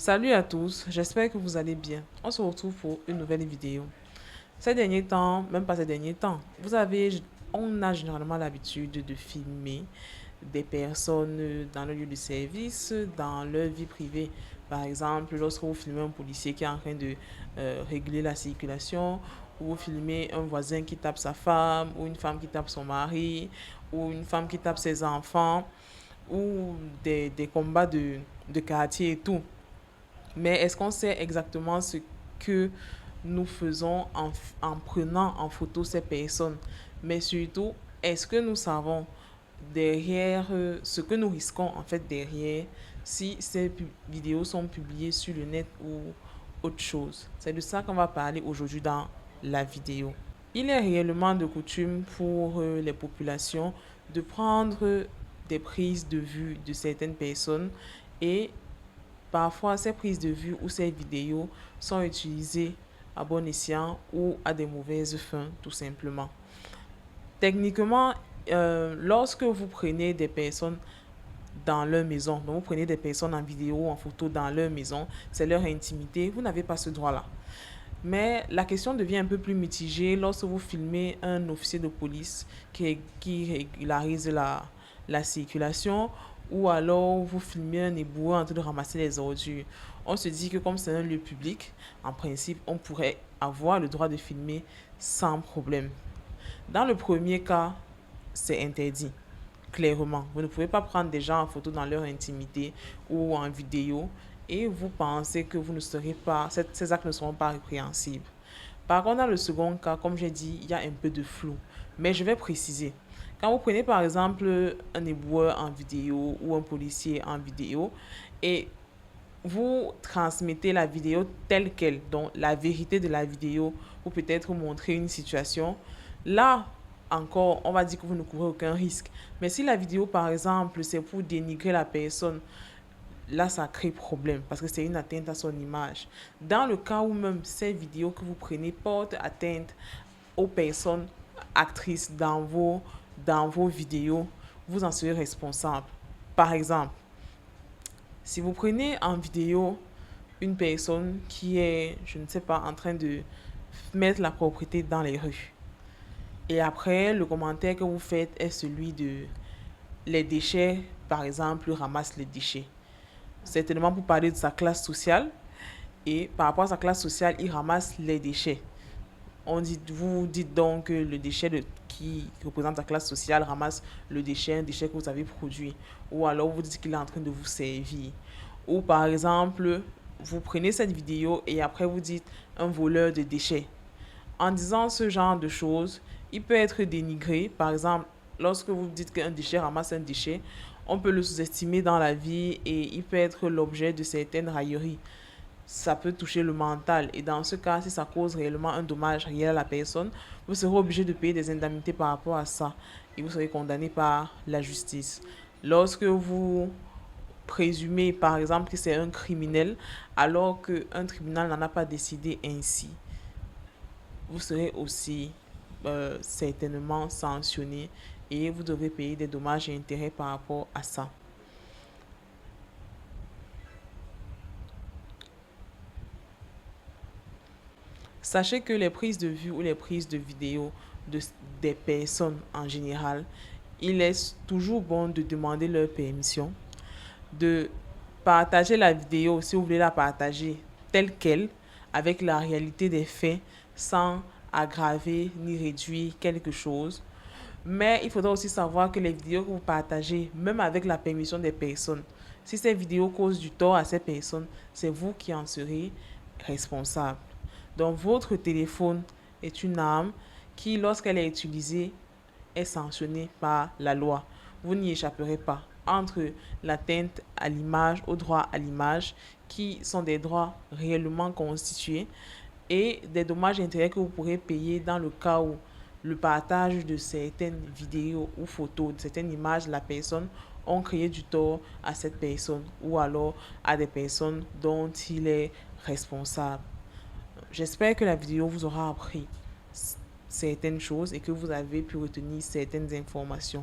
Salut à tous, j'espère que vous allez bien. On se retrouve pour une nouvelle vidéo. Ces derniers temps, même pas ces derniers temps, on a généralement l'habitude de filmer des personnes dans le lieu de service, dans leur vie privée. Par exemple, lorsque vous filmez un policier qui est en train de réguler la circulation, ou vous filmez un voisin qui tape sa femme, ou une femme qui tape son mari, ou une femme qui tape ses enfants, ou des combats de quartier et tout. Mais est-ce qu'on sait exactement ce que nous faisons en prenant en photo ces personnes? Mais surtout, est-ce que nous savons derrière ce que nous risquons en fait derrière si ces vidéos sont publiées sur le net ou autre chose? C'est de ça qu'on va parler aujourd'hui dans la vidéo. Il est réellement de coutume pour les populations de prendre des prises de vue de certaines personnes et parfois, ces prises de vue ou ces vidéos sont utilisées à bon escient ou à des mauvaises fins, tout simplement. Techniquement, lorsque vous prenez des personnes dans leur maison, donc vous prenez des personnes en vidéo ou en photo dans leur maison, c'est leur intimité, vous n'avez pas ce droit-là. Mais la question devient un peu plus mitigée lorsque vous filmez un officier de police qui régularise la circulation ou alors vous filmez un éboueur en train de ramasser les ordures. On se dit que comme c'est un lieu public, en principe, on pourrait avoir le droit de filmer sans problème. Dans le premier cas, c'est interdit, clairement. Vous ne pouvez pas prendre des gens en photo dans leur intimité ou en vidéo et vous pensez que vous ne serez pas, ces actes ne seront pas répréhensibles. Par contre, dans le second cas, comme j'ai dit, il y a un peu de flou. Mais je vais préciser. Quand vous prenez par exemple un éboueur en vidéo ou un policier en vidéo et vous transmettez la vidéo telle qu'elle, donc la vérité de la vidéo, ou peut-être montrer une situation, là encore, on va dire que vous ne courez aucun risque. Mais si la vidéo, par exemple, c'est pour dénigrer la personne, là, ça crée problème parce que c'est une atteinte à son image. Dans le cas où même ces vidéos que vous prenez portent atteinte aux personnes actrices dans vos vidéos, vous en serez responsable. Par exemple, si vous prenez en vidéo une personne qui est, je ne sais pas, en train de mettre la propreté dans les rues, et après, le commentaire que vous faites est celui de les déchets, par exemple, ramasse les déchets. Certainement pour parler de sa classe sociale, et par rapport à sa classe sociale, il ramasse les déchets. Vous dites donc que le qui représente la classe sociale ramasse le déchet, un déchet que vous avez produit. Ou alors vous dites qu'il est en train de vous servir. Ou par exemple, vous prenez cette vidéo et après vous dites un voleur de déchets. En disant ce genre de choses, il peut être dénigré. Par exemple, lorsque vous dites qu'un déchet ramasse un déchet, on peut le sous-estimer dans la vie et il peut être l'objet de certaines railleries. Ça peut toucher le mental. Et dans ce cas, si ça cause réellement un dommage réel à la personne, vous serez obligé de payer des indemnités par rapport à ça. Et vous serez condamné par la justice. Lorsque vous présumez, par exemple, que c'est un criminel, alors qu'un tribunal n'en a pas décidé ainsi, vous serez aussi certainement sanctionné et vous devrez payer des dommages et intérêts par rapport à ça. Sachez que les prises de vue ou les prises de vidéo de, des personnes en général, il est toujours bon de demander leur permission, de partager la vidéo si vous voulez la partager telle qu'elle, avec la réalité des faits, sans aggraver ni réduire quelque chose. Mais il faudra aussi savoir que les vidéos que vous partagez, même avec la permission des personnes, si ces vidéos causent du tort à ces personnes, c'est vous qui en serez responsable. Donc votre téléphone est une arme qui, lorsqu'elle est utilisée, est sanctionnée par la loi. Vous n'y échapperez pas. Entre l'atteinte à l'image, au droit à l'image, qui sont des droits réellement constitués, et des dommages et intérêts que vous pourrez payer dans le cas où le partage de certaines vidéos ou photos, de certaines images de la personne ont créé du tort à cette personne ou alors à des personnes dont il est responsable. J'espère que la vidéo vous aura appris certaines choses et que vous avez pu retenir certaines informations.